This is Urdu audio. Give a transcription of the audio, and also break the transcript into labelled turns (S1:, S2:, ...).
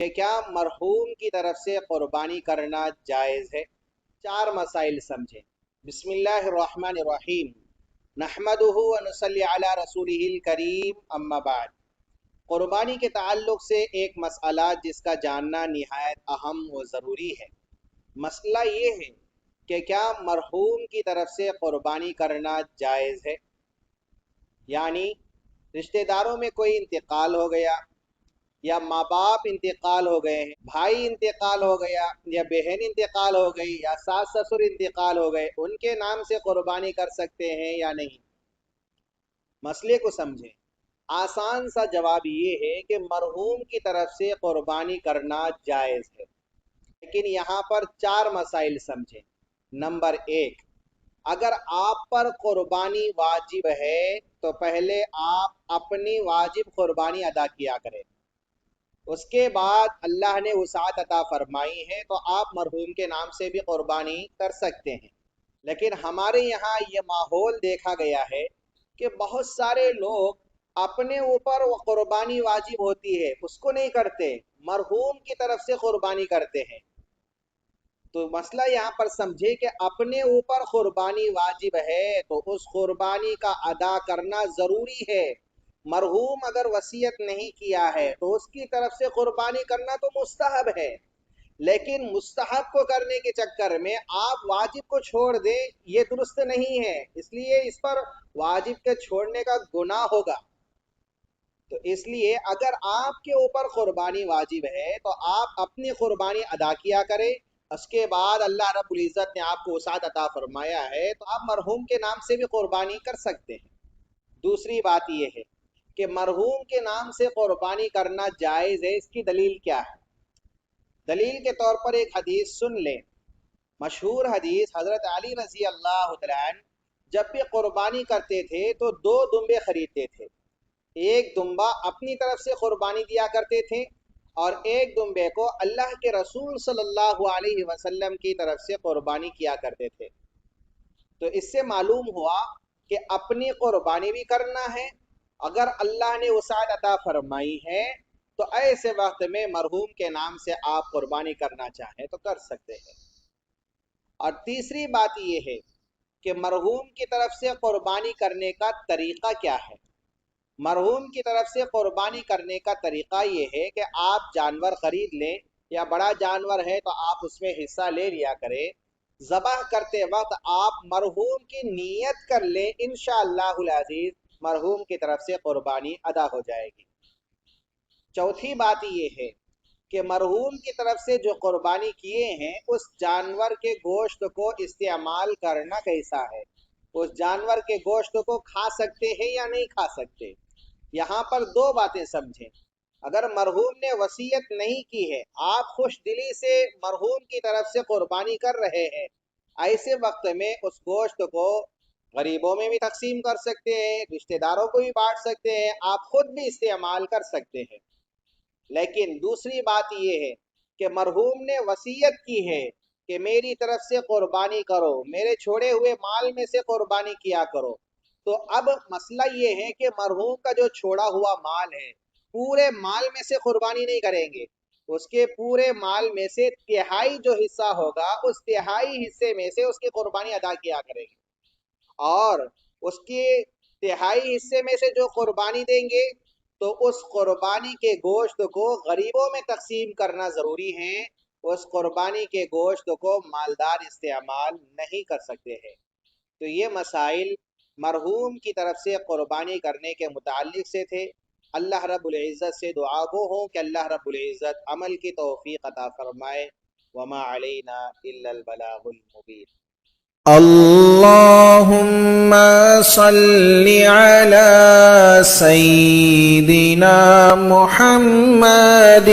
S1: کہ کیا مرحوم کی طرف سے قربانی کرنا جائز ہے؟ 4 مسائل سمجھیں۔ بسم اللہ الرحمن الرحیم، نحمدہ ونصلی علی رسولہ الکریم، اما بعد۔ قربانی کے تعلق سے ایک مسئلہ جس کا جاننا نہایت اہم و ضروری ہے۔ مسئلہ یہ ہے کہ کیا مرحوم کی طرف سے قربانی کرنا جائز ہے؟ یعنی رشتہ داروں میں کوئی انتقال ہو گیا، یا ماں باپ انتقال ہو گئے ہیں، بھائی انتقال ہو گیا، یا بہن انتقال ہو گئی، یا ساس سسر انتقال ہو گئے، ان کے نام سے قربانی کر سکتے ہیں یا نہیں؟ مسئلے کو سمجھیں۔ آسان سا جواب یہ ہے کہ مرحوم کی طرف سے قربانی کرنا جائز ہے، لیکن یہاں پر 4 مسائل سمجھیں۔ نمبر 1، اگر آپ پر قربانی واجب ہے تو پہلے آپ اپنی واجب قربانی ادا کیا کریں، اس کے بعد اللہ نے وسعت عطا فرمائی ہے تو آپ مرحوم کے نام سے بھی قربانی کر سکتے ہیں۔ لیکن ہمارے یہاں یہ ماحول دیکھا گیا ہے کہ بہت سارے لوگ اپنے اوپر وہ قربانی واجب ہوتی ہے اس کو نہیں کرتے، مرحوم کی طرف سے قربانی کرتے ہیں۔ تو مسئلہ یہاں پر سمجھے کہ اپنے اوپر قربانی واجب ہے تو اس قربانی کا ادا کرنا ضروری ہے۔ مرحوم اگر وصیت نہیں کیا ہے تو اس کی طرف سے قربانی کرنا تو مستحب ہے، لیکن مستحب کو کرنے کے چکر میں آپ واجب کو چھوڑ دیں، یہ درست نہیں ہے، اس لیے اس پر واجب کے چھوڑنے کا گناہ ہوگا۔ تو اس لیے اگر آپ کے اوپر قربانی واجب ہے تو آپ اپنی قربانی ادا کیا کریں، اس کے بعد اللہ رب العزت نے آپ کو وسعت عطا فرمایا ہے تو آپ مرحوم کے نام سے بھی قربانی کر سکتے ہیں۔ دوسری بات یہ ہے کہ مرحوم کے نام سے قربانی کرنا جائز ہے، اس کی دلیل کیا ہے؟ دلیل کے طور پر ایک حدیث سن لیں، مشہور حدیث۔ حضرت علی رضی اللہ عنہ جب بھی قربانی کرتے تھے تو 2 دمبے خریدتے تھے، ایک دمبا اپنی طرف سے قربانی دیا کرتے تھے اور ایک دمبے کو اللہ کے رسول صلی اللہ علیہ وسلم کی طرف سے قربانی کیا کرتے تھے۔ تو اس سے معلوم ہوا کہ اپنی قربانی بھی کرنا ہے، اگر اللہ نے وسعت عطا فرمائی ہے تو ایسے وقت میں مرحوم کے نام سے آپ قربانی کرنا چاہیں تو کر سکتے ہیں۔ اور تیسری بات یہ ہے کہ مرحوم کی طرف سے قربانی کرنے کا طریقہ کیا ہے؟ مرحوم کی طرف سے قربانی کرنے کا طریقہ یہ ہے کہ آپ جانور خرید لیں، یا بڑا جانور ہے تو آپ اس میں حصہ لے لیا کریں، ذبح کرتے وقت آپ مرحوم کی نیت کر لیں، انشاءاللہ العزیز مرحوم کی طرف سے قربانی ادا ہو جائے گی۔ چوتھی بات یہ ہے کہ مرحوم کی طرف سے جو قربانی کیے ہیں اس جانور کے گوشت کو استعمال کرنا کیسا ہے؟ اس جانور کے گوشت کو کھا سکتے ہیں یا نہیں کھا سکتے؟ یہاں پر 2 باتیں سمجھیں۔ اگر مرحوم نے وصیت نہیں کی ہے، آپ خوش دلی سے مرحوم کی طرف سے قربانی کر رہے ہیں، ایسے وقت میں اس گوشت کو غریبوں میں بھی تقسیم کر سکتے ہیں، رشتہ داروں کو بھی بانٹ سکتے ہیں، آپ خود بھی استعمال کر سکتے ہیں۔ لیکن دوسری بات یہ ہے کہ مرحوم نے وصیت کی ہے کہ میری طرف سے قربانی کرو، میرے چھوڑے ہوئے مال میں سے قربانی کیا کرو، تو اب مسئلہ یہ ہے کہ مرحوم کا جو چھوڑا ہوا مال ہے پورے مال میں سے قربانی نہیں کریں گے، اس کے پورے مال میں سے 1/3 جو حصہ ہوگا اس 1/3 حصے میں سے اس کی قربانی ادا کیا کریں گے، اور اس کے 1/3 حصے میں سے جو قربانی دیں گے تو اس قربانی کے گوشت کو غریبوں میں تقسیم کرنا ضروری ہے، اس قربانی کے گوشت کو مالدار استعمال نہیں کر سکتے ہیں۔ تو یہ مسائل مرحوم کی طرف سے قربانی کرنے کے متعلق سے تھے۔ اللہ رب العزت سے دعا گو ہوں کہ اللہ رب العزت عمل کی توفیق عطا فرمائے۔ وما علینا الا البلاغ المبین۔
S2: اللهم صل على سيدنا محمد